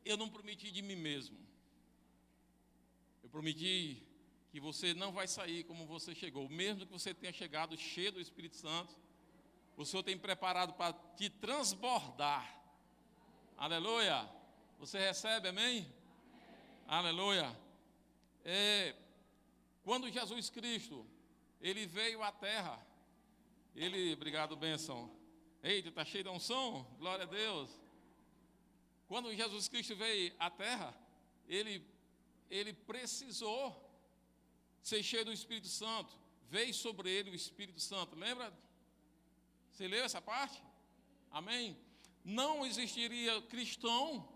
eu não prometi de mim mesmo. Eu prometi que você não vai sair como você chegou. Mesmo que você tenha chegado cheio do Espírito Santo, o Senhor tem preparado para te transbordar. Aleluia. Você recebe, amém? Aleluia. Quando Jesus Cristo, Ele veio à terra, obrigado, bênção. Eita, está cheio de unção? Glória a Deus. Quando Jesus Cristo veio à terra, Ele precisou ser cheio do Espírito Santo. Veio sobre Ele o Espírito Santo. Lembra? Você leu essa parte? Amém? Não existiria cristão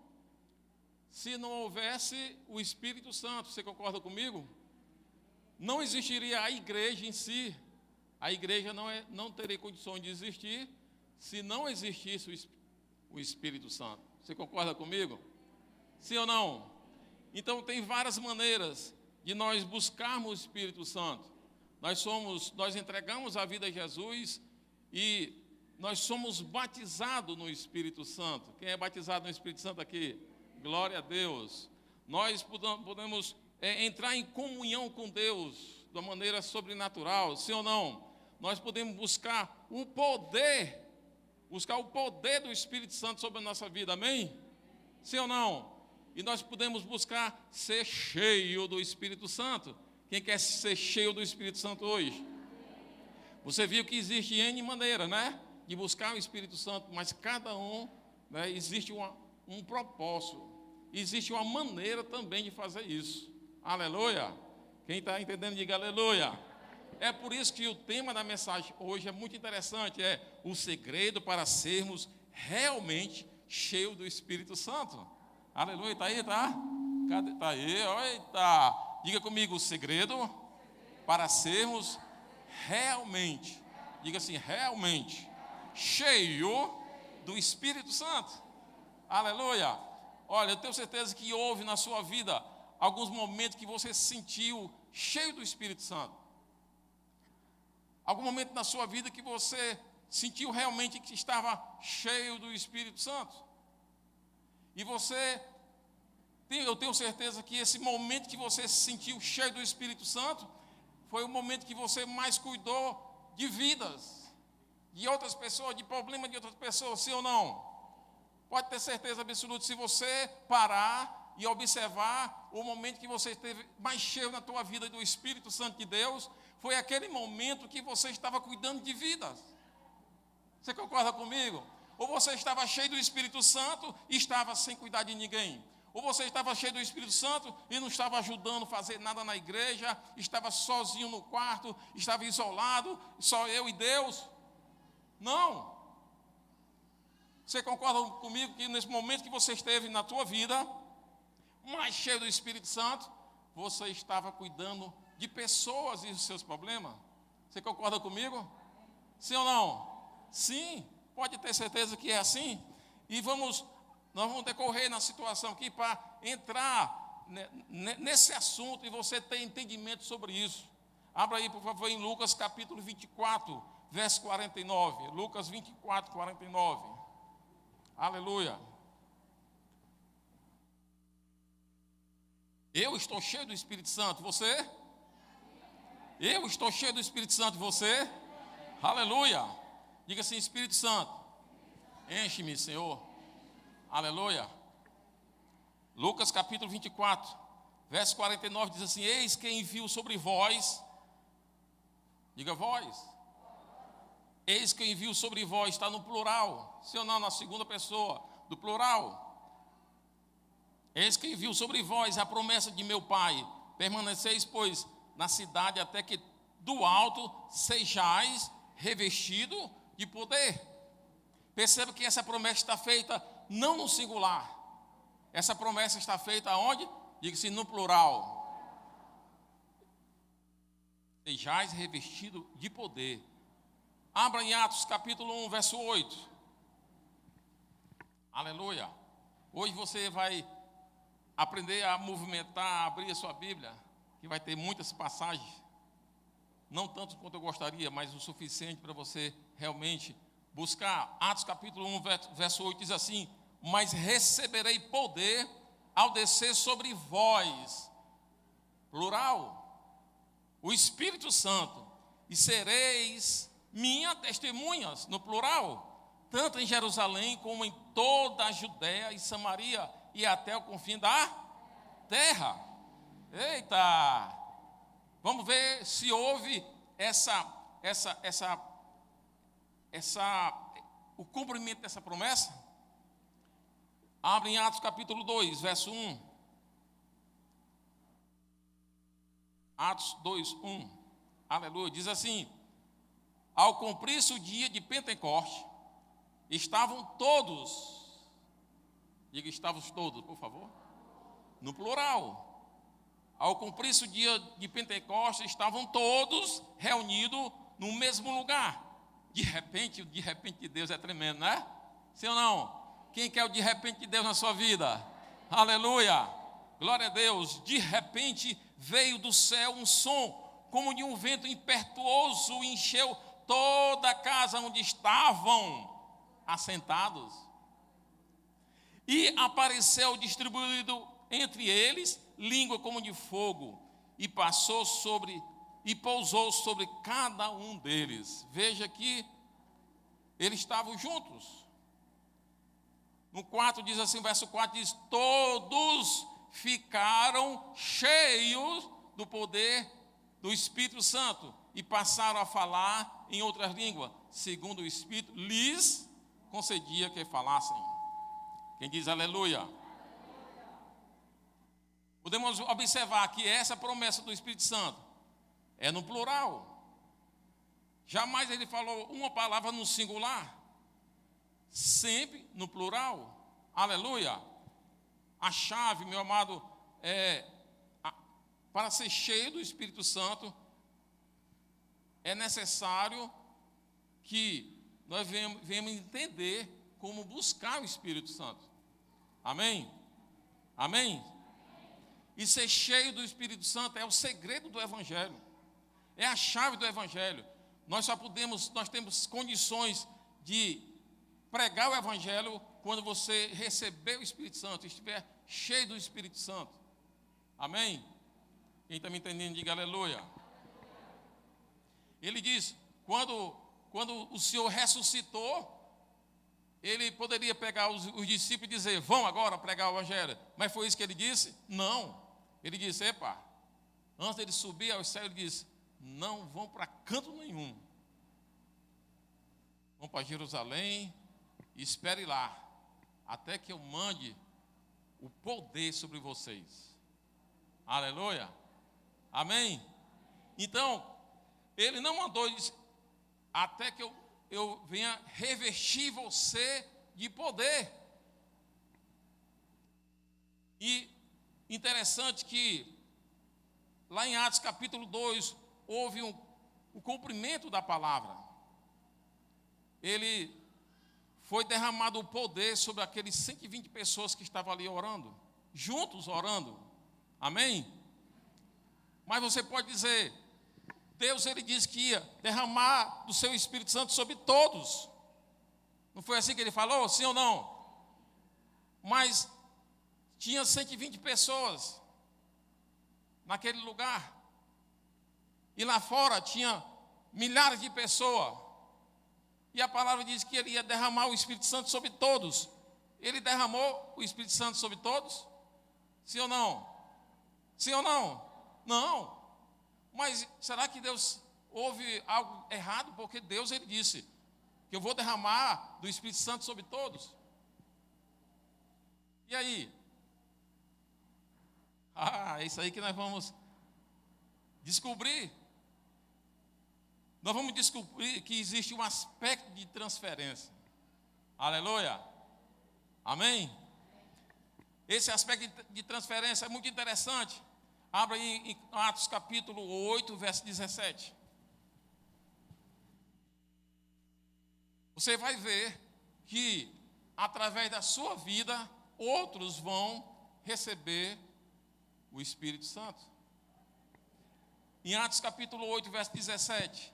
se não houvesse o Espírito Santo. Você concorda comigo? Não existiria a igreja em si. A igreja não teria condições de existir se não existisse o Espírito Santo. Você concorda comigo? Sim ou não? Então tem várias maneiras de nós buscarmos o Espírito Santo. Nós entregamos a vida a Jesus e nós somos batizados no Espírito Santo. Quem é batizado no Espírito Santo aqui? Glória a Deus. Nós podemos entrar em comunhão com Deus de uma maneira sobrenatural, sim ou não? Nós podemos buscar o poder do Espírito Santo sobre a nossa vida, amém? Sim ou não? E nós podemos buscar ser cheio do Espírito Santo. Quem quer ser cheio do Espírito Santo hoje? Você viu que existe N maneiras, né? De buscar o Espírito Santo, mas cada um, né, existe um propósito. Existe uma maneira também de fazer isso. Aleluia. Quem está entendendo, diga aleluia. É por isso que o tema da mensagem hoje é muito interessante. É o segredo para sermos realmente cheios do Espírito Santo. Aleluia, está aí, tá? Cadê? Está aí, eita. Diga comigo, o segredo para sermos realmente, diga assim, realmente cheio do Espírito Santo. Aleluia. Olha, eu tenho certeza que houve na sua vida alguns momentos que você se sentiu cheio do Espírito Santo. Algum momento na sua vida que você sentiu realmente que estava cheio do Espírito Santo. E eu tenho certeza que esse momento que você se sentiu cheio do Espírito Santo foi o momento que você mais cuidou de vidas, de outras pessoas, de problemas de outras pessoas, sim ou não? Pode ter certeza absoluta, se você parar e observar o momento que você esteve mais cheio na tua vida do Espírito Santo de Deus, foi aquele momento que você estava cuidando de vidas. Você concorda comigo? Ou você estava cheio do Espírito Santo e estava sem cuidar de ninguém. Ou você estava cheio do Espírito Santo e não estava ajudando a fazer nada na igreja, estava sozinho no quarto, estava isolado, só eu e Deus. Não. Você concorda comigo que nesse momento que você esteve na tua vida, mais cheio do Espírito Santo, você estava cuidando de pessoas e dos seus problemas? Você concorda comigo? Sim ou não? Sim, pode ter certeza que é assim. E nós vamos decorrer na situação aqui para entrar nesse assunto e você ter entendimento sobre isso. Abra aí, por favor, em Lucas capítulo 24, verso 49. Lucas 24, 49. Aleluia. Eu estou cheio do Espírito Santo, você? Eu estou cheio do Espírito Santo, você? Aleluia. Diga assim, Espírito Santo, enche-me, Senhor. Aleluia. Lucas capítulo 24, verso 49 diz assim: eis que envio sobre vós, diga vós, eis que envio sobre vós, está no plural, sim ou não, na segunda pessoa, do plural. Eis que envio sobre vós a promessa de meu Pai, permaneceis, pois, na cidade até que do alto sejais revestido de poder. Perceba que essa promessa está feita não no singular. Essa promessa está feita aonde? Diga-se no plural. Sejais revestido de poder. Abra em Atos capítulo 1, verso 8. Aleluia. Hoje você vai aprender a movimentar, a abrir a sua Bíblia, que vai ter muitas passagens, não tanto quanto eu gostaria, mas o suficiente para você realmente buscar. Atos capítulo 1, verso 8 diz assim: mas receberei poder ao descer sobre vós, plural, o Espírito Santo, e sereis minhas testemunhas, no plural, tanto em Jerusalém como em toda a Judéia e Samaria e até o confim da terra. Eita! Vamos ver se houve o cumprimento dessa promessa. Abre em Atos capítulo 2, verso 1. Atos 2, 1. Aleluia. Diz assim: ao cumprir-se o dia de Pentecoste, estavam todos, diga estavam todos, por favor, no plural. Ao cumprir-se o dia de Pentecostes, estavam todos reunidos no mesmo lugar. De repente, o de repente de Deus é tremendo, né? Sim ou não? Quem quer o de repente de Deus na sua vida? Aleluia! Glória a Deus! De repente veio do céu um som, como de um vento impetuoso, encheu toda a casa onde estavam assentados. E apareceu distribuído entre eles língua como de fogo, e pousou sobre cada um deles. Veja que eles estavam juntos. No 4 diz assim, verso 4 diz: todos ficaram cheios do poder do Espírito Santo e passaram a falar em outras línguas, segundo o Espírito lhes concedia que falassem. Quem diz aleluia? Podemos observar que essa promessa do Espírito Santo é no plural. Jamais ele falou uma palavra no singular. Sempre no plural. Aleluia. A chave, meu amado, para ser cheio do Espírito Santo, é necessário que nós venhamos entender como buscar o Espírito Santo. Amém? Amém? E ser cheio do Espírito Santo é o segredo do Evangelho. É a chave do Evangelho. Nós temos condições de pregar o Evangelho quando você receber o Espírito Santo, estiver cheio do Espírito Santo. Amém? Quem está me entendendo, diga aleluia. Ele diz, quando o Senhor ressuscitou, ele poderia pegar os discípulos e dizer, vão agora pregar o Evangelho. Mas foi isso que ele disse? Não. Ele disse, antes dele subir aos céus, ele disse, não vão para canto nenhum. Vão para Jerusalém e espere lá, até que eu mande o poder sobre vocês. Aleluia. Amém? Então, ele não mandou, ele disse, até que eu venha revestir você de poder. E interessante que lá em Atos capítulo 2 houve o cumprimento da palavra. Ele foi derramado o poder sobre aqueles 120 pessoas que estavam ali orando, juntos orando. Amém? Mas você pode dizer, Deus ele disse que ia derramar do seu Espírito Santo sobre todos. Não foi assim que ele falou? Sim ou não? Mas tinha 120 pessoas naquele lugar. E lá fora tinha milhares de pessoas. E a palavra diz que ele ia derramar o Espírito Santo sobre todos. Ele derramou o Espírito Santo sobre todos? Sim ou não? Sim ou não? Não. Mas será que Deus houve algo errado? Porque Deus ele disse que eu vou derramar do Espírito Santo sobre todos. E aí? É isso aí que nós vamos descobrir. Nós vamos descobrir que existe um aspecto de transferência. Aleluia. Amém? Esse aspecto de transferência é muito interessante. Abra aí em Atos capítulo 8, verso 17. Você vai ver que através da sua vida, outros vão receber o Espírito Santo. Em Atos capítulo 8, verso 17.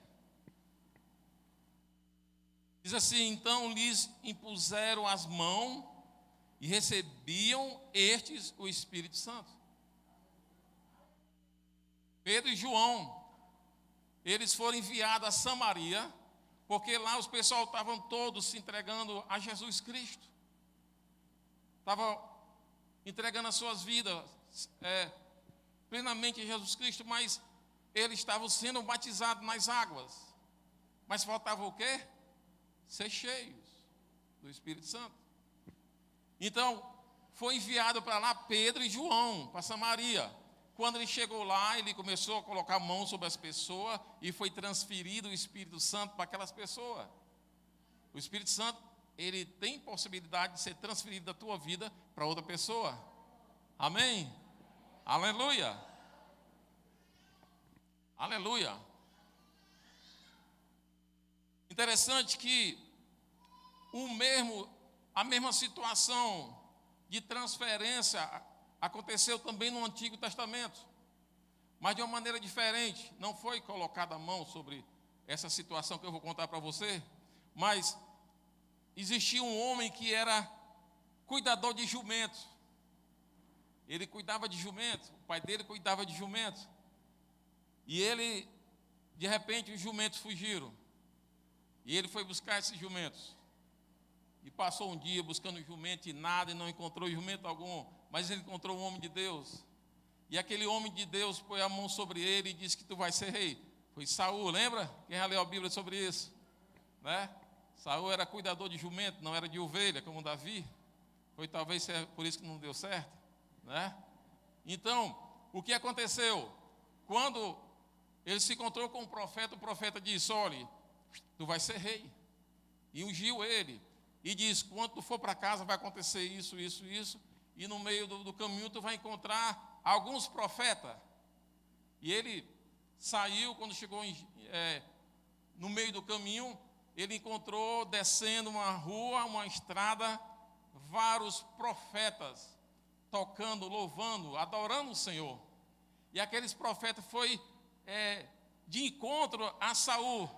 Diz assim, então lhes impuseram as mãos e recebiam estes o Espírito Santo. Pedro e João, eles foram enviados a Samaria, porque lá os pessoal estavam todos se entregando a Jesus Cristo. Estavam entregando as suas vidas plenamente a Jesus Cristo, mas eles estavam sendo batizados nas águas. Mas faltava o quê? Ser cheios do Espírito Santo. Então, foi enviado para lá Pedro e João, para Samaria. Quando ele chegou lá, ele começou a colocar a mão sobre as pessoas e foi transferido o Espírito Santo para aquelas pessoas. O Espírito Santo, ele tem possibilidade de ser transferido da tua vida para outra pessoa. Amém? Aleluia! Aleluia! Interessante que a mesma situação de transferência aconteceu também no Antigo Testamento, mas de uma maneira diferente. Não foi colocada a mão sobre essa situação que eu vou contar para você, mas existia um homem que era cuidador de jumento. Ele cuidava de jumento, o pai dele cuidava de jumento. E ele, de repente, os jumentos fugiram. E ele foi buscar esses jumentos. E passou um dia buscando jumento e nada, e não encontrou jumento algum. Mas ele encontrou um homem de Deus. E aquele homem de Deus pôs a mão sobre ele e disse que tu vai ser rei. Foi Saul, lembra? Quem já leu a Bíblia sobre isso? Né? Saul era cuidador de jumento, não era de ovelha, como Davi. Foi talvez por isso que não deu certo. Né? Então, o que aconteceu? Quando ele se encontrou com o profeta disse, olha, tu vai ser rei. E ungiu ele. E diz, quando tu for para casa vai acontecer isso, isso, isso. E no meio do caminho tu vai encontrar alguns profetas. E ele saiu, quando chegou no meio do caminho, ele encontrou descendo uma rua, uma estrada, vários profetas tocando, louvando, adorando o Senhor. E aqueles profetas foi de encontro a Saul.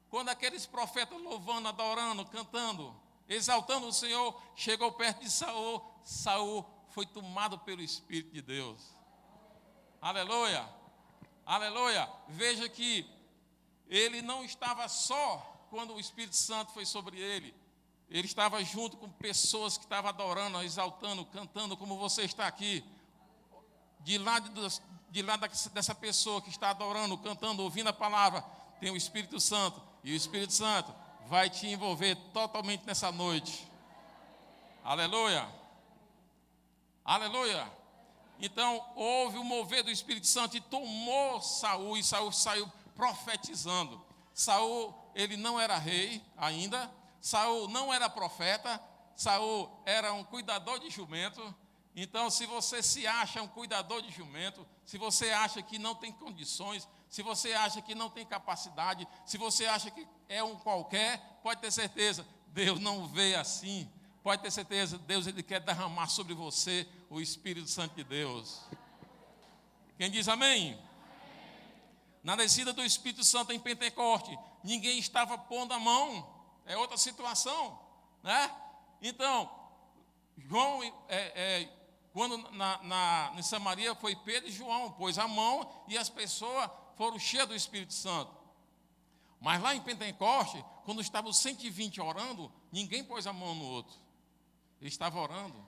Quando aqueles profetas louvando, adorando, cantando, exaltando o Senhor, chegou perto de Saul, Saul foi tomado pelo Espírito de Deus. Aleluia, aleluia. Veja que ele não estava só quando o Espírito Santo foi sobre ele. Ele estava junto com pessoas que estavam adorando, exaltando, cantando, como você está aqui. De lá dessa pessoa que está adorando, cantando, ouvindo a palavra, tem o Espírito Santo. E o Espírito Santo vai te envolver totalmente nessa noite. Aleluia. Aleluia. Então, houve o mover do Espírito Santo e tomou Saul, e Saul saiu profetizando. Saul, ele não era rei ainda. Saul não era profeta. Saul era um cuidador de jumento. Então, se você se acha um cuidador de jumento, se você acha que não tem condições, se você acha que não tem capacidade, se você acha que é um qualquer, pode ter certeza, Deus não vê assim. Pode ter certeza, Deus ele quer derramar sobre você o Espírito Santo de Deus. Quem diz amém? Amém. Na descida do Espírito Santo em Pentecoste, ninguém estava pondo a mão. É outra situação, né? Então, João, quando em Samaria foi Pedro e João, pôs a mão e as pessoas foram cheias do Espírito Santo. Mas lá em Pentecoste, quando estavam 120 orando, ninguém pôs a mão no outro. Ele estava orando,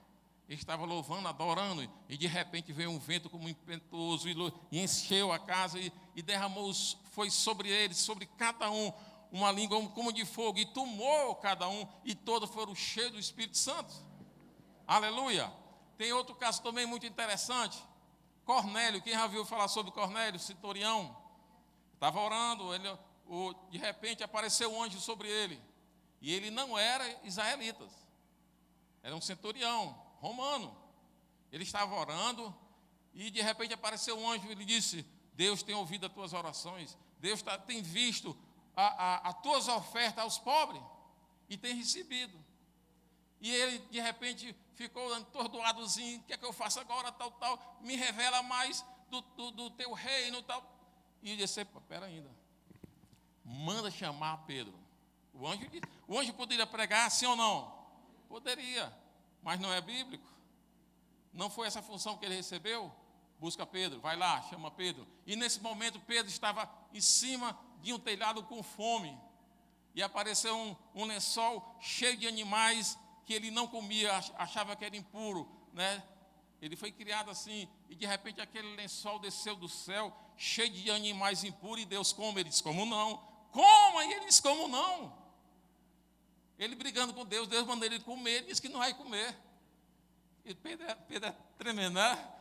ele estava louvando, adorando, e de repente veio um vento como impetuoso e encheu a casa e derramou, foi sobre eles, sobre cada um, uma língua como de fogo, e tomou cada um, e todos foram cheios do Espírito Santo. Aleluia. Tem outro caso também muito interessante. Cornélio, quem já viu falar sobre Cornélio, centurião? Estava orando, de repente apareceu um anjo sobre ele. E ele não era israelita, era um centurião romano. Ele estava orando e de repente apareceu um anjo e ele disse, Deus tem ouvido as tuas orações, Deus tem visto as tuas ofertas aos pobres e tem recebido. E ele de repente ficou atordoadozinho, o que é que eu faço agora, tal, me revela mais do teu reino, tal. E ele disse, espera ainda, manda chamar Pedro. O anjo poderia pregar sim ou não? Poderia. mas não é bíblico. Não foi essa função que ele recebeu? Busca Pedro, vai lá, chama Pedro. E nesse momento Pedro estava em cima de um telhado com fome. E apareceu um lençol cheio de animais que ele não comia, achava que era impuro, né? Ele foi criado assim, e de repente aquele lençol desceu do céu, cheio de animais impuros, e Deus come. Ele disse, como não? Coma! E ele disse, como não? Ele brigando com Deus, Deus mandou ele comer, ele disse que não vai comer. E Pedro é tremendo, né?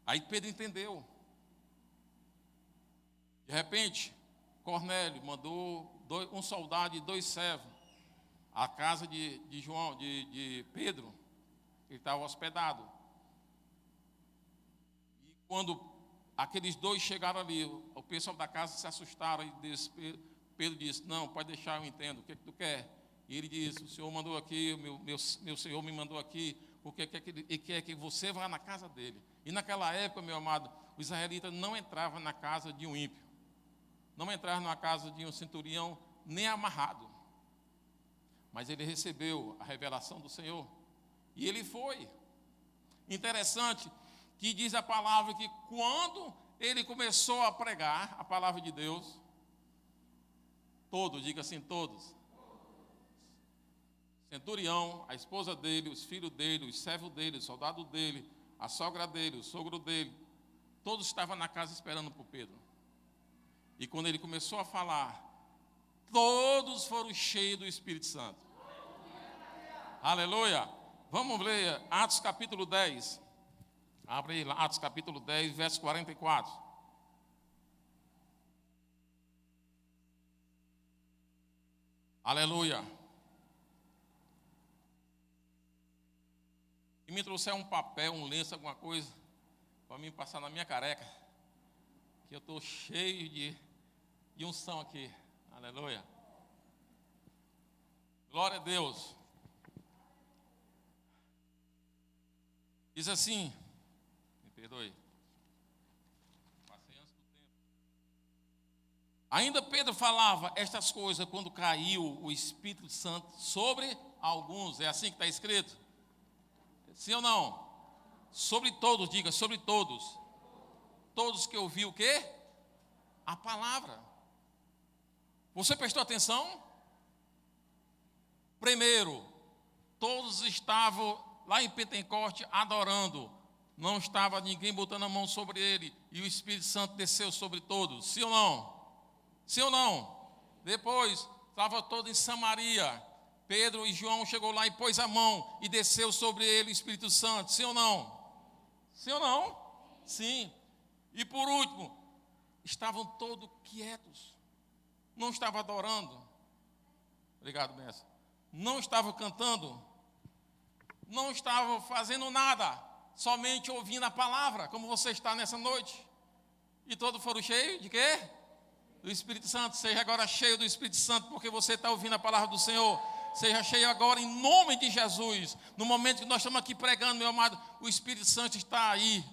Aí Pedro entendeu. De repente, Cornélio mandou um soldado e 2 servos à casa de Pedro. Ele estava hospedado. E quando aqueles 2 chegaram ali, o pessoal da casa se assustaram e Pedro disse, não, pode deixar, eu entendo, o que é que tu quer? E ele disse, o Senhor mandou aqui, meu Senhor me mandou aqui, porque ele quer que você vá na casa dele. E naquela época, meu amado, os israelitas não entravam na casa de um ímpio, não entravam na casa de um centurião, nem amarrado. Mas ele recebeu a revelação do Senhor, e ele foi. Interessante que diz a palavra que quando ele começou a pregar a palavra de Deus, todos, diga assim, todos, centurião, a esposa dele, os filhos dele, os servos dele, o soldado dele, a sogra dele, o sogro dele, todos estavam na casa esperando por Pedro. E quando ele começou a falar, todos foram cheios do Espírito Santo. Aleluia! Vamos ler Atos capítulo 10. Abre aí, Atos capítulo 10, verso 44. Aleluia! E me trouxer um papel, um lenço, alguma coisa, para mim passar na minha careca, que eu estou cheio de unção aqui. Aleluia! Glória a Deus! Diz assim, me perdoe, passei antes do tempo. Ainda Pedro falava estas coisas quando caiu o Espírito Santo sobre alguns. É assim que está escrito? Sim ou não? Sobre todos, diga, sobre todos. Todos que ouviu o quê? A palavra. Você prestou atenção? Primeiro, todos estavam lá em Pentecoste adorando. Não estava ninguém botando a mão sobre ele. E o Espírito Santo desceu sobre todos. Sim ou não? Sim ou não? Depois, estava todo em Samaria. Pedro e João chegou lá e pôs a mão e desceu sobre ele o Espírito Santo. Sim ou não? Sim ou não? Sim. E por último, estavam todos quietos. Não estavam adorando. Obrigado, mestre. Não estavam cantando. Não estavam fazendo nada. Somente ouvindo a palavra, como você está nessa noite. E todos foram cheios de quê? Do Espírito Santo. Seja agora cheio do Espírito Santo, porque você está ouvindo a palavra do Senhor. Seja cheio agora em nome de Jesus. No momento que nós estamos aqui pregando, meu amado, o Espírito Santo está aí,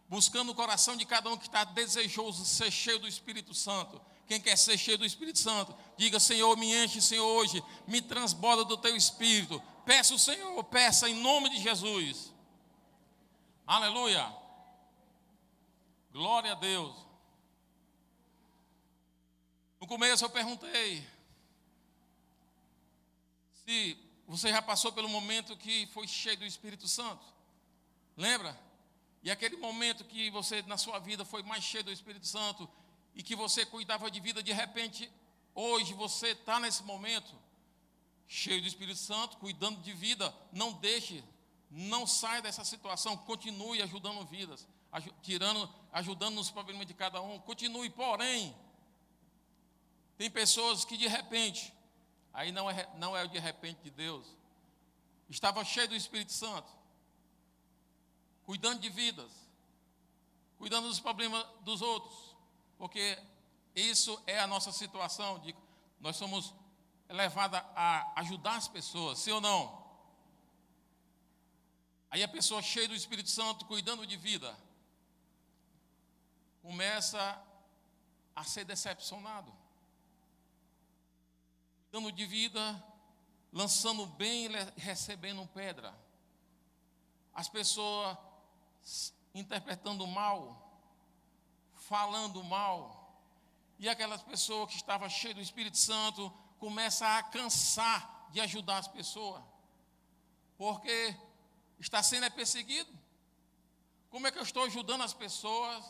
buscando o coração de cada um que está desejoso de ser cheio do Espírito Santo. Quem quer ser cheio do Espírito Santo, diga, Senhor, me enche, Senhor, hoje, me transborda do teu Espírito. Peça o Senhor, peça em nome de Jesus. Aleluia. Glória a Deus. No começo eu perguntei se você já passou pelo momento que foi cheio do Espírito Santo. Lembra? E aquele momento que você na sua vida foi mais cheio do Espírito Santo e que você cuidava de vida, de repente, hoje você está nesse momento cheio do Espírito Santo, cuidando de vida. Não deixe, não saia dessa situação, continue ajudando vidas, ajudando nos problemas de cada um, continue. Porém, tem pessoas que de repente, aí não é o de repente de Deus, estava cheio do Espírito Santo, cuidando de vidas, cuidando dos problemas dos outros, porque isso é a nossa situação, nós somos levados a ajudar as pessoas, sim ou não? Aí a pessoa cheia do Espírito Santo, cuidando de vida, começa a ser decepcionado. Cuidando de vida, lançando bem e recebendo pedra. As pessoas interpretando mal, falando mal. E aquelas pessoas que estavam cheias do Espírito Santo começam a cansar de ajudar as pessoas. Porque está sendo perseguido. Como é que eu estou ajudando as pessoas?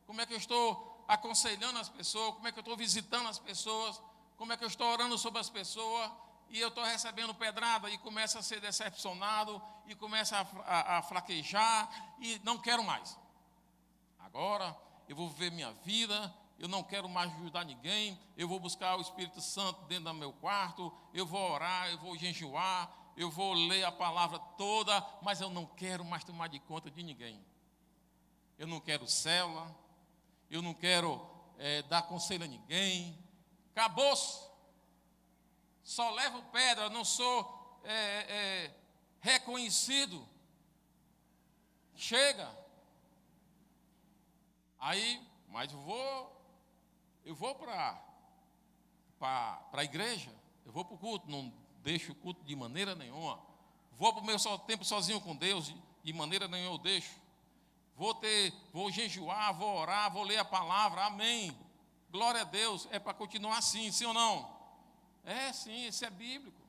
Como é que eu estou aconselhando as pessoas? Como é que eu estou visitando as pessoas? Como é que eu estou orando sobre as pessoas? E eu estou recebendo pedrada e começa a ser decepcionado e começa a fraquejar e não quero mais. Agora eu vou viver minha vida, eu não quero mais ajudar ninguém, eu vou buscar o Espírito Santo dentro do meu quarto, eu vou orar, eu vou jejuar, eu vou ler a palavra toda, mas eu não quero mais tomar de conta de ninguém. Eu não quero célula, eu não quero dar conselho a ninguém. Acabou-se. Só levo pedra, não sou reconhecido. Chega. Aí, mas eu vou para a igreja, eu vou para o culto, não deixo o culto de maneira nenhuma. Vou para o meu tempo sozinho com Deus, de maneira nenhuma eu deixo. Vou jejuar, vou orar, vou ler a palavra, amém. Glória a Deus, é para continuar assim, sim ou não? É sim, isso é bíblico.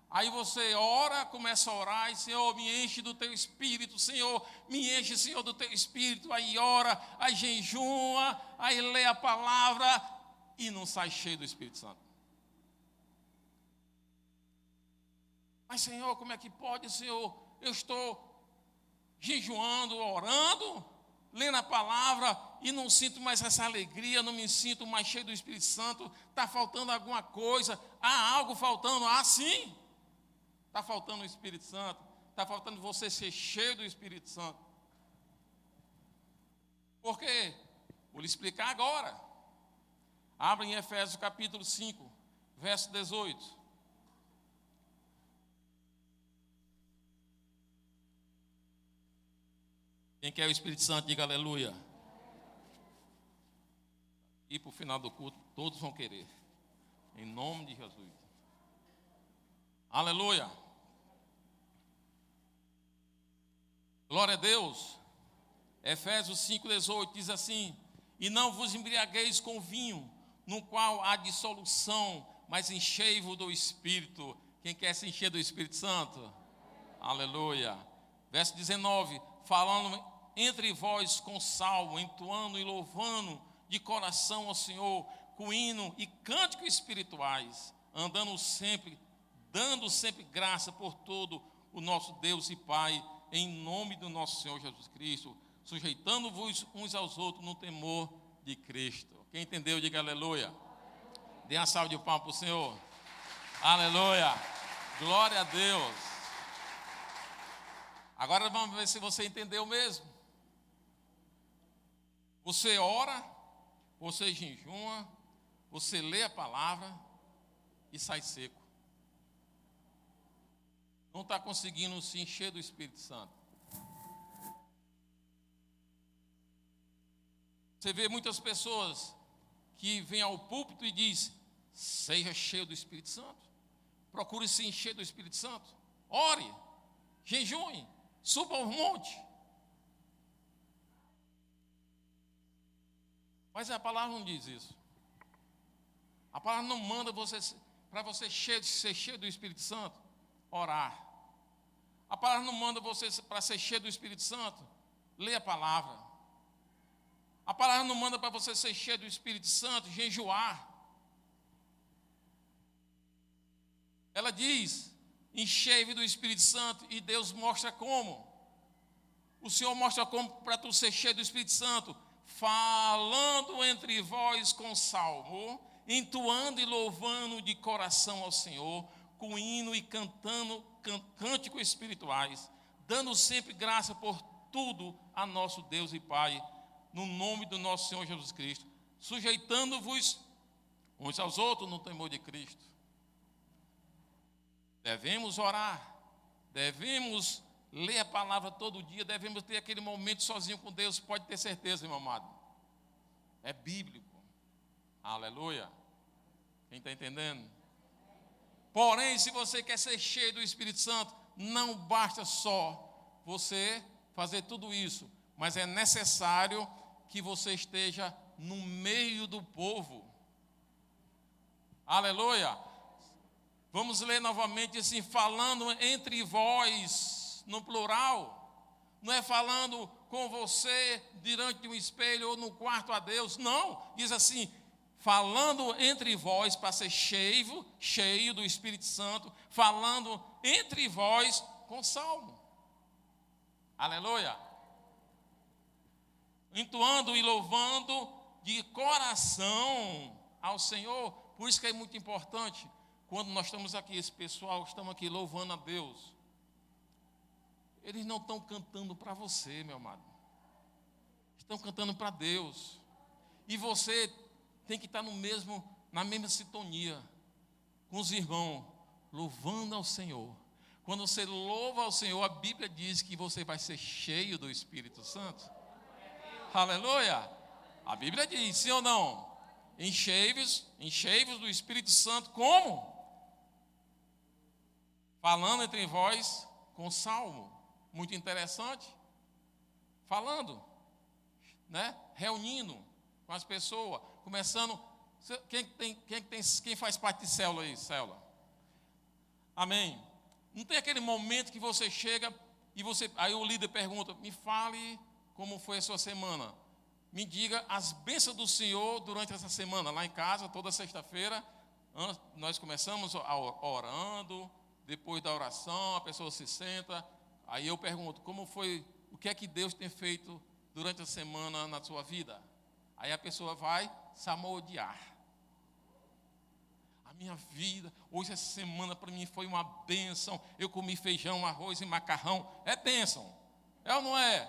Aí você ora, começa a orar, e Senhor, me enche do teu Espírito, Senhor, me enche, Senhor, do teu Espírito. Aí ora, aí jejua, aí lê a palavra e não sai cheio do Espírito Santo. Mas Senhor, como é que pode, Senhor? Eu estou jejuando, orando, lendo a palavra e não sinto mais essa alegria, não me sinto mais cheio do Espírito Santo. Está faltando alguma coisa, há algo faltando, sim. Está faltando o Espírito Santo, está faltando você ser cheio do Espírito Santo. Por quê? Vou lhe explicar agora. Abra em Efésios capítulo 5, verso 18. Quem quer o Espírito Santo, diga aleluia. E para o final do culto, todos vão querer. Em nome de Jesus. Aleluia. Glória a Deus. Efésios 5,18 diz assim: e não vos embriagueis com vinho, no qual há dissolução, mas enchei-vos do Espírito. Quem quer se encher do Espírito Santo? Aleluia. Verso 19: falando entre vós com salmo, entoando e louvando de coração ao Senhor, com hino e cânticos espirituais, dando sempre graça por todo o nosso Deus e Pai, em nome do nosso Senhor Jesus Cristo, sujeitando-vos uns aos outros no temor de Cristo. Quem entendeu, diga aleluia. Dê uma salva de palmas para o Senhor. Aleluia. Glória a Deus. Agora vamos ver se você entendeu mesmo. Você ora, você jejuma, você lê a palavra e sai seco. Não está conseguindo se encher do Espírito Santo. Você vê muitas pessoas que vêm ao púlpito e dizem: seja cheio do Espírito Santo. Procure se encher do Espírito Santo. Ore, jejue, suba ao monte. Mas a palavra não diz isso. A palavra não manda você, para você ser cheio do Espírito Santo, orar. A palavra não manda você, para ser cheio do Espírito Santo, ler a palavra. A palavra não manda para você ser cheio do Espírito Santo, jejuar. Ela diz: enchei-vos do Espírito Santo, e Deus mostra como. O Senhor mostra como para tu ser cheio do Espírito Santo, falando entre vós com salmo, entoando e louvando de coração ao Senhor, com hino e cantando cânticos espirituais, dando sempre graça por tudo a nosso Deus e Pai, no nome do nosso Senhor Jesus Cristo, sujeitando-vos uns aos outros no temor de Cristo. Devemos orar, devemos ler a palavra todo dia, devemos ter aquele momento sozinho com Deus, pode ter certeza, meu amado. É bíblico. Aleluia. Quem está entendendo? Porém, se você quer ser cheio do Espírito Santo, não basta só você fazer tudo isso, mas é necessário que você esteja no meio do povo. Aleluia! Vamos ler novamente assim, falando entre vós, no plural. Não é falando com você diante de um espelho ou no quarto a Deus. Não, diz assim, falando entre vós para ser cheio do Espírito Santo, falando entre vós com salmo. Aleluia! Entoando e louvando de coração ao Senhor. Por isso que é muito importante, quando nós estamos aqui, esse pessoal, estamos aqui louvando a Deus. Eles não estão cantando para você, meu amado. Estão cantando para Deus. E você tem que estar na mesma sintonia com os irmãos, louvando ao Senhor. Quando você louva ao Senhor, a Bíblia diz que você vai ser cheio do Espírito Santo. Aleluia! A Bíblia diz, sim ou não? Enchei-vos do Espírito Santo, como? Falando entre vós com salmo. Muito interessante. Falando, né? Reunindo com as pessoas, começando. Quem faz parte de célula aí? Célula. Amém. Não tem aquele momento que você chega e aí o líder pergunta, me fale como foi a sua semana. Me diga as bênçãos do Senhor durante essa semana. Lá em casa, toda sexta-feira, nós começamos orando. Depois da oração, a pessoa se senta. Aí eu pergunto, como foi, o que é que Deus tem feito durante a semana na sua vida? Aí a pessoa vai salmodiar. A minha vida, hoje essa semana para mim foi uma bênção. Eu comi feijão, arroz e macarrão. É bênção. É ou não é?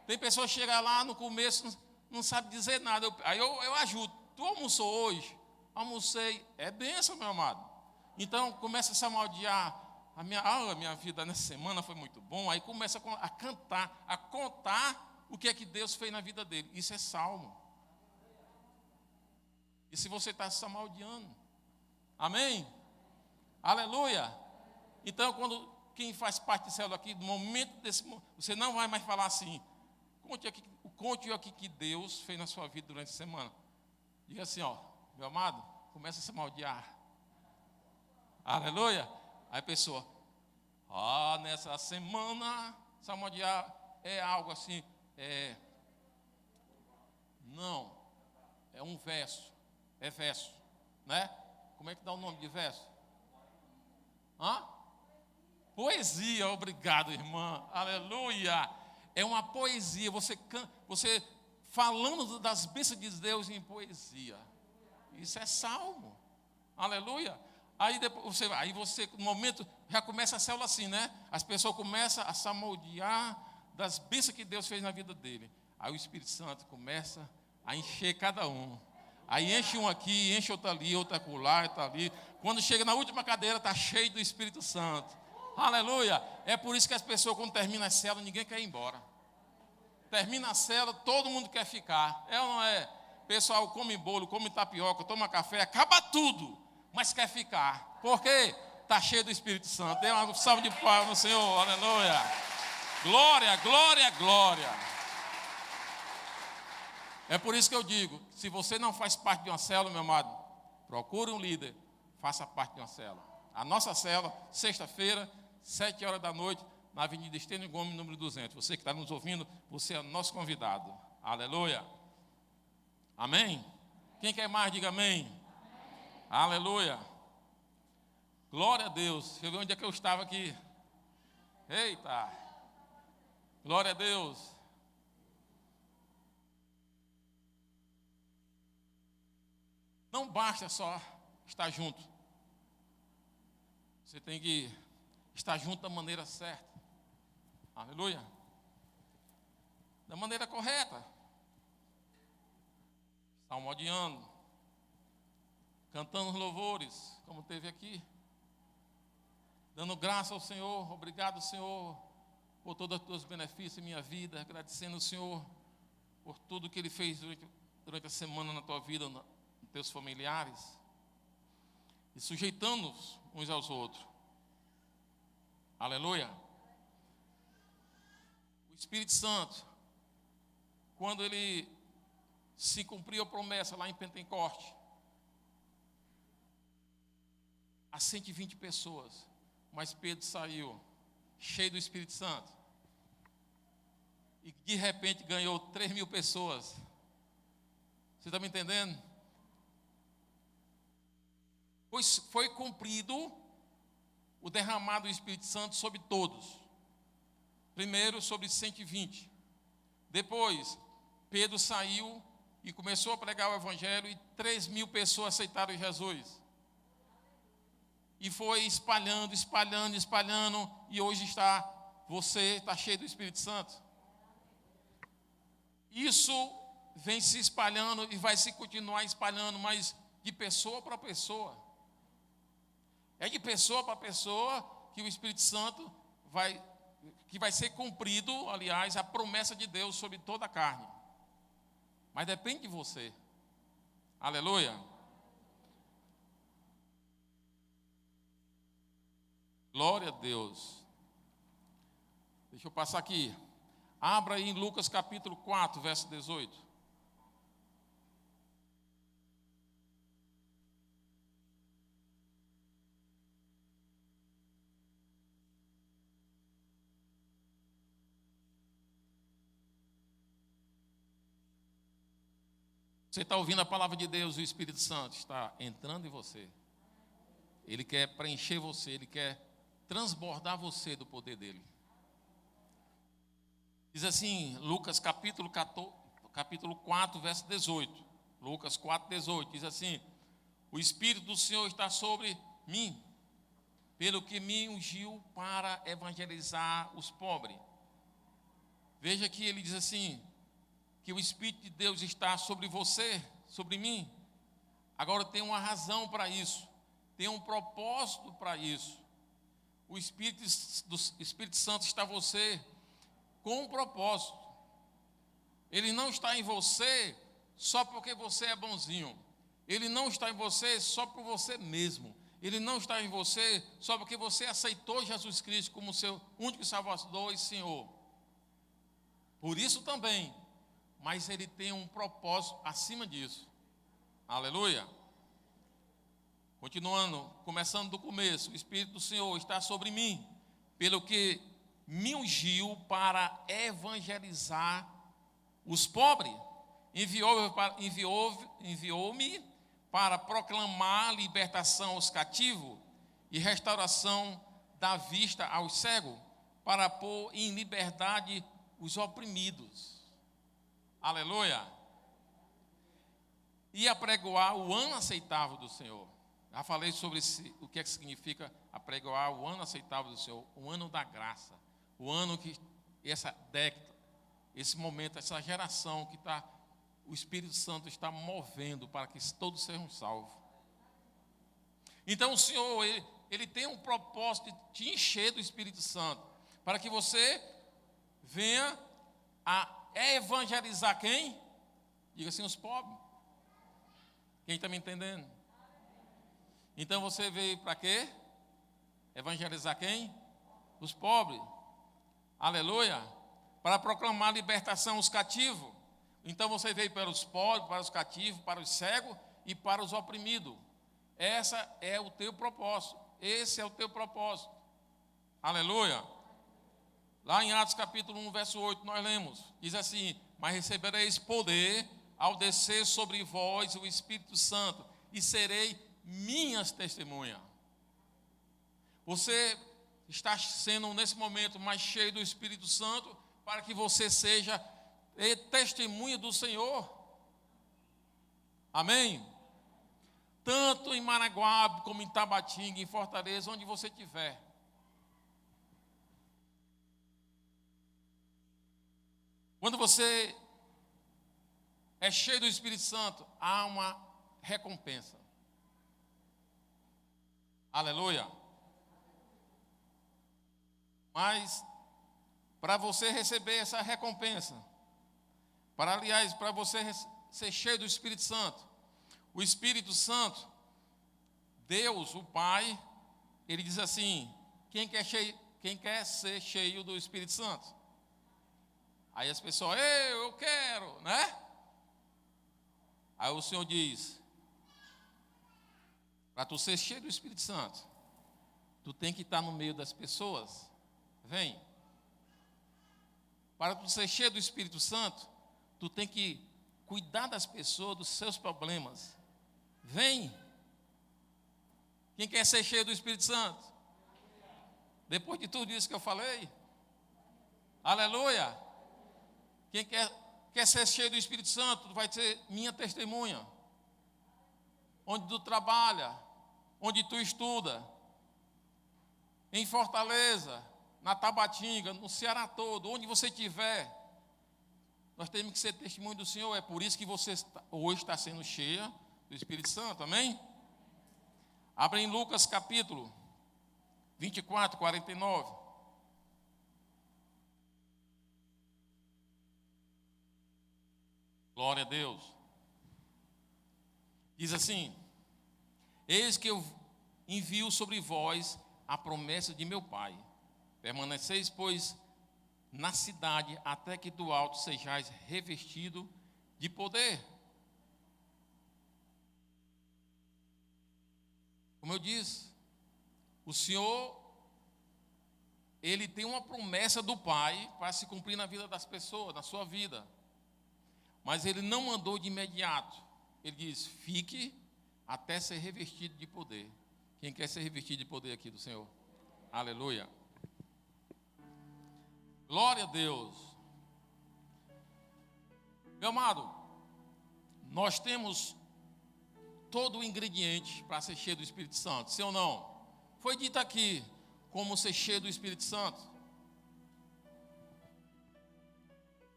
Tem pessoas que chegam lá no começo, não sabe dizer nada. Aí eu ajudo. Tu almoçou hoje? Almocei. É bênção, meu amado. Então começa a salmodiar. A minha vida nessa semana foi muito bom. Aí começa a cantar, a contar o que é que Deus fez na vida dele. Isso é salmo. E se você está salmodiando? Amém? Aleluia! Então, quem faz parte de célula aqui, no momento desse, você não vai mais falar assim, conte aqui que Deus fez na sua vida durante a semana. Diga assim, ó, meu amado, começa a salmodiar. Aleluia! Aí a pessoa, nessa semana, salmodiar é algo assim, não, é um verso, né? Como é que dá o nome de verso? Poesia, obrigado, irmã, aleluia. É uma poesia, você falando das bênçãos de Deus em poesia. Isso é salmo, aleluia. Aí você, no momento, já começa a célula assim, né? As pessoas começam a salmodiar das bênçãos que Deus fez na vida dele. Aí o Espírito Santo começa a encher cada um. Aí enche um aqui, enche outro ali, outro acolá, outro ali. Quando chega na última cadeira, está cheio do Espírito Santo. Aleluia! É por isso que as pessoas, quando terminam a célula, ninguém quer ir embora. Termina a célula, todo mundo quer ficar. É ou não é? Pessoal come bolo, come tapioca, toma café, acaba tudo, mas quer ficar. Por quê? Está cheio do Espírito Santo. Dê uma salva de palmas no Senhor. Aleluia! Glória, glória, glória. É por isso que eu digo, se você não faz parte de uma célula, meu amado, procure um líder, faça parte de uma célula. A nossa célula, sexta-feira, 7 horas da noite, na Avenida Estênio Gomes, número 200. Você que está nos ouvindo, você é nosso convidado. Aleluia. Amém? Quem quer mais, diga amém. Amém. Aleluia. Glória a Deus. Deixa eu ver onde é que eu estava aqui. Eita. Glória a Deus. Não basta só estar junto. Você tem que estar junto da maneira certa. Aleluia. Da maneira correta. Salmodiando. Cantando louvores, como teve aqui. Dando graça ao Senhor. Obrigado, Senhor, por todos os teus benefícios em minha vida. Agradecendo ao Senhor por tudo que Ele fez durante a semana na tua vida, nos teus familiares. e sujeitando-nos uns aos outros. Aleluia. O Espírito Santo, quando ele se cumpriu a promessa lá em Pentecoste, a 120 pessoas, mas Pedro saiu cheio do Espírito Santo e de repente ganhou 3.000 pessoas. Você está me entendendo? Pois foi cumprido o derramado do Espírito Santo sobre todos. Primeiro sobre 120. Depois, Pedro saiu e começou a pregar o Evangelho e 3.000 pessoas aceitaram Jesus. E foi espalhando, espalhando, espalhando. E hoje você está cheio do Espírito Santo. Isso vem se espalhando e vai se continuar espalhando, mas de pessoa para pessoa. É de pessoa para pessoa que o Espírito Santo que vai ser cumprido, aliás, a promessa de Deus sobre toda a carne. Mas depende de você. Aleluia. Glória a Deus. Deixa eu passar aqui. Abra aí em Lucas capítulo 4, verso 18. Você está ouvindo a palavra de Deus, o Espírito Santo está entrando em você. Ele quer preencher você, ele quer transbordar você do poder dele. Diz assim, Lucas capítulo 4, verso 18. Lucas 4, 18, diz assim: o Espírito do Senhor está sobre mim, pelo que me ungiu para evangelizar os pobres. Veja que ele diz assim, que o Espírito de Deus está sobre você, sobre mim. Agora tem uma razão para isso, tem um propósito para isso. O Espírito Santo está em você com um propósito. Ele não está em você só porque você é bonzinho. Ele não está em você só por você mesmo. Ele não está em você só porque você aceitou Jesus Cristo como seu único Salvador e Senhor. Por isso também, mas ele tem um propósito acima disso. Aleluia. Continuando, começando do começo, o Espírito do Senhor está sobre mim, pelo que me ungiu para evangelizar os pobres. Enviou-me para proclamar libertação aos cativos e restauração da vista aos cegos, para pôr em liberdade os oprimidos. Aleluia. E apregoar o ano aceitável do Senhor. Já falei sobre o que significa apregoar o ano aceitável do Senhor, o ano da graça, o ano que essa década, esse momento, essa geração que o Espírito Santo está movendo para que todos sejam salvos. Então o Senhor, ele tem um propósito de te encher do Espírito Santo, para que você venha a evangelizar quem? Diga assim, os pobres. Quem está me entendendo? Então você veio para quê? Evangelizar quem? Os pobres. Aleluia. Para proclamar libertação aos cativos. Então você veio para os pobres, para os cativos, para os cegos e para os oprimidos. Esse é o teu propósito. Esse é o teu propósito. Aleluia. Lá em Atos capítulo 1, verso 8, nós lemos. Diz assim: mas recebereis poder ao descer sobre vós o Espírito Santo, e serei minhas testemunhas. Você está sendo nesse momento mais cheio do Espírito Santo para que você seja testemunha do Senhor. Amém? Tanto em Maraguape como em Tabatinga, em Fortaleza, onde você estiver. Quando você é cheio do Espírito Santo, há uma recompensa. Aleluia. Mas, para você receber essa recompensa, para você ser cheio do Espírito Santo, o Espírito Santo Deus, o Pai, ele diz assim: quem quer ser cheio do Espírito Santo? Aí as pessoas, eu quero, né? Aí o Senhor diz: para tu ser cheio do Espírito Santo, tu tem que estar no meio das pessoas. Vem. Para tu ser cheio do Espírito Santo, tu tem que cuidar das pessoas, dos seus problemas. Vem. Quem quer ser cheio do Espírito Santo? Depois de tudo isso que eu falei, aleluia. Quem quer ser cheio do Espírito Santo vai ser minha testemunha. Onde tu trabalha, onde tu estuda, em Fortaleza, na Tabatinga, no Ceará todo, onde você estiver, nós temos que ser testemunho do Senhor. É por isso que você hoje está sendo cheia do Espírito Santo, amém? Abra em Lucas capítulo 24, 49. Glória a Deus. Diz assim: eis que eu envio sobre vós a promessa de meu Pai. Permaneceis, pois, na cidade, até que do alto sejais revestido de poder. Como eu disse, o Senhor, Ele tem uma promessa do Pai para se cumprir na vida das pessoas, na sua vida. Mas Ele não mandou de imediato. Ele diz: fique até ser revestido de poder. Quem quer ser revestido de poder aqui do Senhor? Aleluia. Glória a Deus. Meu amado, nós temos todo o ingrediente para ser cheio do Espírito Santo, sim ou não? Foi dito aqui como ser cheio do Espírito Santo.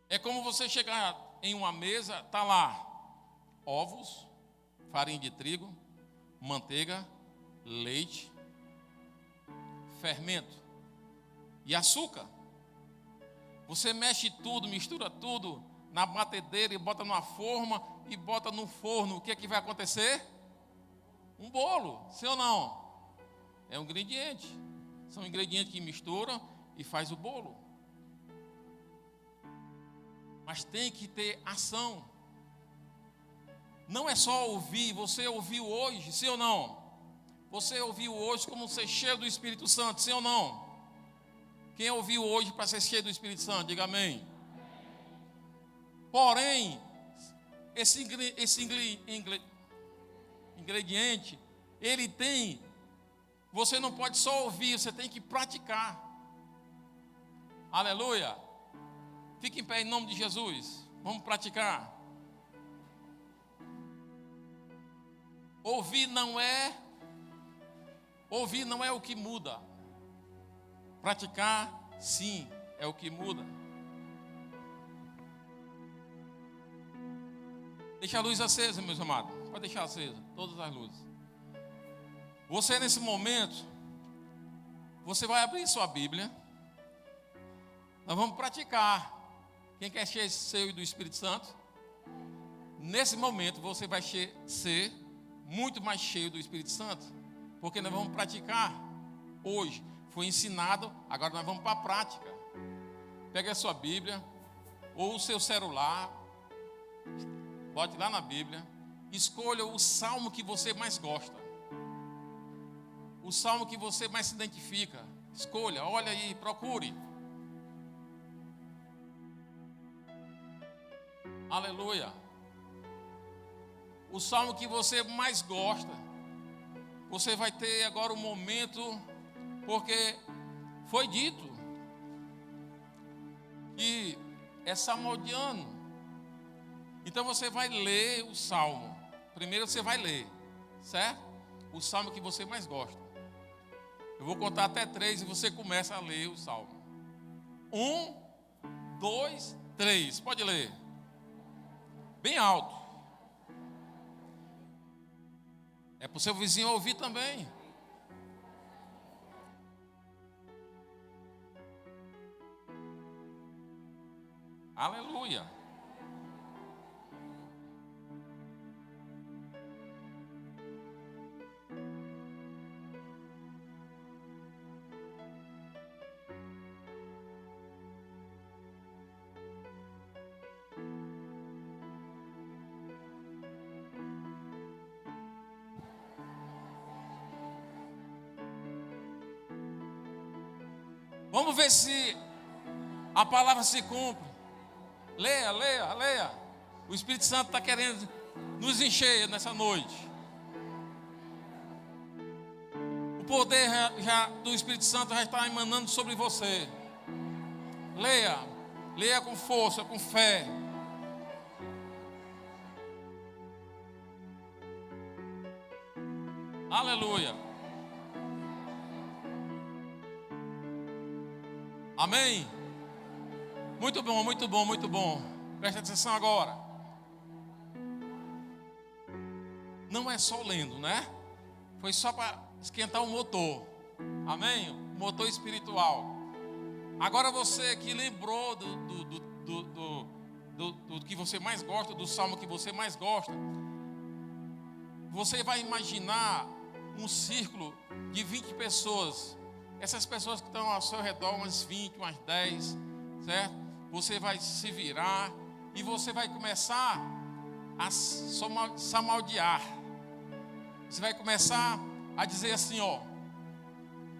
É como você chegar em uma mesa, está lá ovos, farinha de trigo, manteiga, leite, fermento e açúcar. Você mexe tudo, mistura tudo na batedeira e bota numa forma e bota no forno. O que é que vai acontecer? Um bolo, sim ou não? É um ingrediente. São ingredientes que misturam e faz o bolo. Mas tem que ter ação. Não é só ouvir. Você ouviu hoje, sim ou não? Você ouviu hoje como ser cheio do Espírito Santo, sim ou não? Quem ouviu hoje para ser cheio do Espírito Santo, diga amém. Porém, esse ingrediente, ele tem, você não pode só ouvir, você tem que praticar. Aleluia. Fique em pé em nome de Jesus. Vamos praticar. Ouvir não é o que muda. Praticar, sim, é o que muda. Deixa a luz acesa, meus amados. Pode deixar acesa, todas as luzes. Você nesse momento, você vai abrir sua Bíblia. Nós vamos praticar. Quem quer ser cheio do Espírito Santo? Nesse momento você vai ser muito mais cheio do Espírito Santo. Porque nós vamos praticar hoje. Foi ensinado, agora nós vamos para a prática. Pega a sua Bíblia ou o seu celular, bote lá na Bíblia, escolha o salmo que você mais gosta, o salmo que você mais se identifica. Escolha, olha aí, procure. Aleluia. O salmo que você mais gosta. Você vai ter agora um momento, porque foi dito que é salmodiano. Então você vai ler o salmo. Primeiro você vai ler, certo? O salmo que você mais gosta. Eu vou contar até 3 e você começa a ler o salmo. 1, 2, 3. Pode ler. Bem alto. É para o seu vizinho ouvir também. Aleluia. Vamos ver se a palavra se cumpre. Leia, leia, leia. O Espírito Santo está querendo nos encher nessa noite. O poder do Espírito Santo já está emanando sobre você. Leia, leia com força, com fé. Aleluia. Amém? Muito bom, muito bom, muito bom. Presta atenção agora. Não é só lendo, né? Foi só para esquentar o motor. Amém? O motor espiritual. Agora você que lembrou do que você mais gosta, do salmo que você mais gosta, você vai imaginar um círculo de 20 pessoas. Essas pessoas que estão ao seu redor, umas 20, umas 10, certo? Você vai se virar e você vai começar a salmodiar. Você vai começar a dizer assim, ó.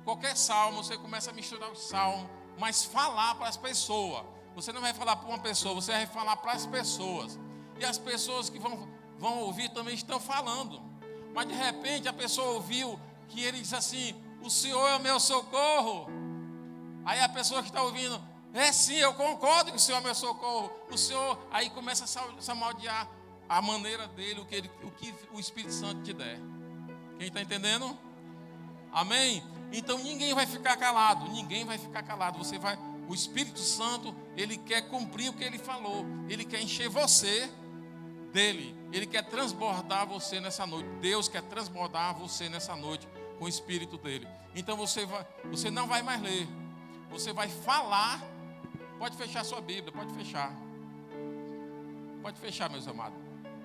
Qualquer salmo, você começa a misturar o salmo, mas falar para as pessoas. Você não vai falar para uma pessoa, você vai falar para as pessoas. E as pessoas que vão ouvir também estão falando. Mas de repente a pessoa ouviu que ele diz assim: o Senhor é o meu socorro. Aí a pessoa que está ouvindo: é sim, eu concordo que o Senhor é meu socorro. O Senhor, aí começa a salmodiar a maneira dele, o que o Espírito Santo te der. Quem está entendendo? Amém? Então ninguém vai ficar calado. Ninguém vai ficar calado. O Espírito Santo, ele quer cumprir o que ele falou. Ele quer encher você dele. Ele quer transbordar você nessa noite. Deus quer transbordar você nessa noite com o Espírito dele. Então você não vai mais ler. Você vai falar. Pode fechar sua Bíblia, pode fechar. Pode fechar, meus amados.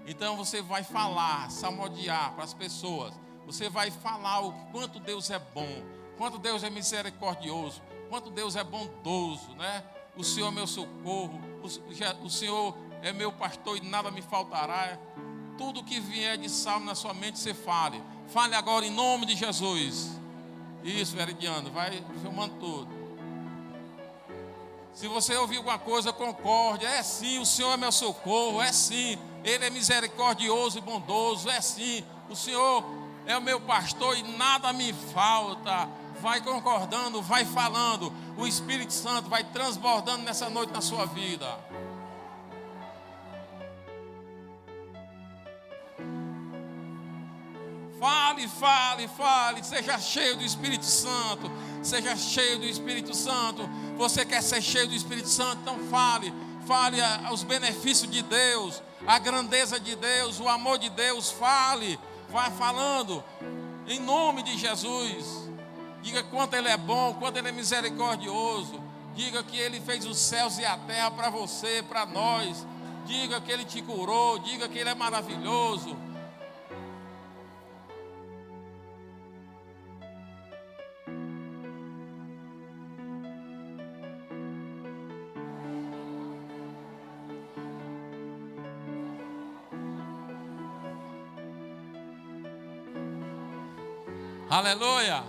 Então você vai falar, salmodiar para as pessoas. Você vai falar o quanto Deus é bom, quanto Deus é misericordioso, quanto Deus é bondoso, né? O Senhor é meu socorro, o Senhor é meu pastor e nada me faltará. Tudo que vier de salmo na sua mente, você fale. Fale agora em nome de Jesus. Isso, Veridiano, vai filmando tudo. Se você ouvir alguma coisa, concorde. É sim, o Senhor é meu socorro. É sim, Ele é misericordioso e bondoso. É sim, o Senhor é o meu pastor e nada me falta. Vai concordando, vai falando. O Espírito Santo vai transbordando nessa noite na sua vida. Fale, fale, fale. Seja cheio do Espírito Santo. Seja cheio do Espírito Santo. Você quer ser cheio do Espírito Santo? Então fale. Fale os benefícios de Deus, a grandeza de Deus, o amor de Deus. Fale. Vai falando. Em nome de Jesus. Diga quanto Ele é bom, quanto Ele é misericordioso. Diga que Ele fez os céus e a terra para você, para nós. Diga que Ele te curou. Diga que Ele é maravilhoso. Aleluia.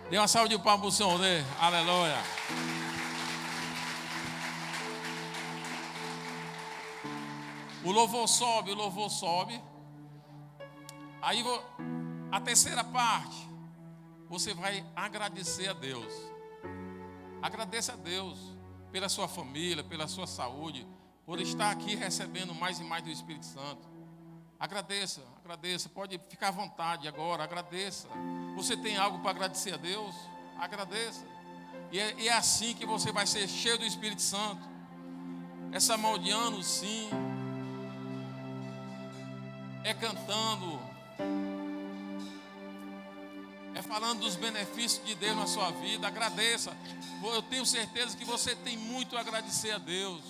Dê uma salva de palmas para o Senhor, né? Aleluia. O louvor sobe, o louvor sobe. Aí a terceira parte, você vai agradecer a Deus. Agradeça a Deus pela sua família, pela sua saúde, por estar aqui recebendo mais e mais do Espírito Santo. Agradeça, agradeça, pode ficar à vontade agora, agradeça. Você tem algo para agradecer a Deus? Agradeça. E é assim que você vai ser cheio do Espírito Santo. É salmodiando, sim. É cantando. É falando dos benefícios de Deus na sua vida. Agradeça. Eu tenho certeza que você tem muito a agradecer a Deus.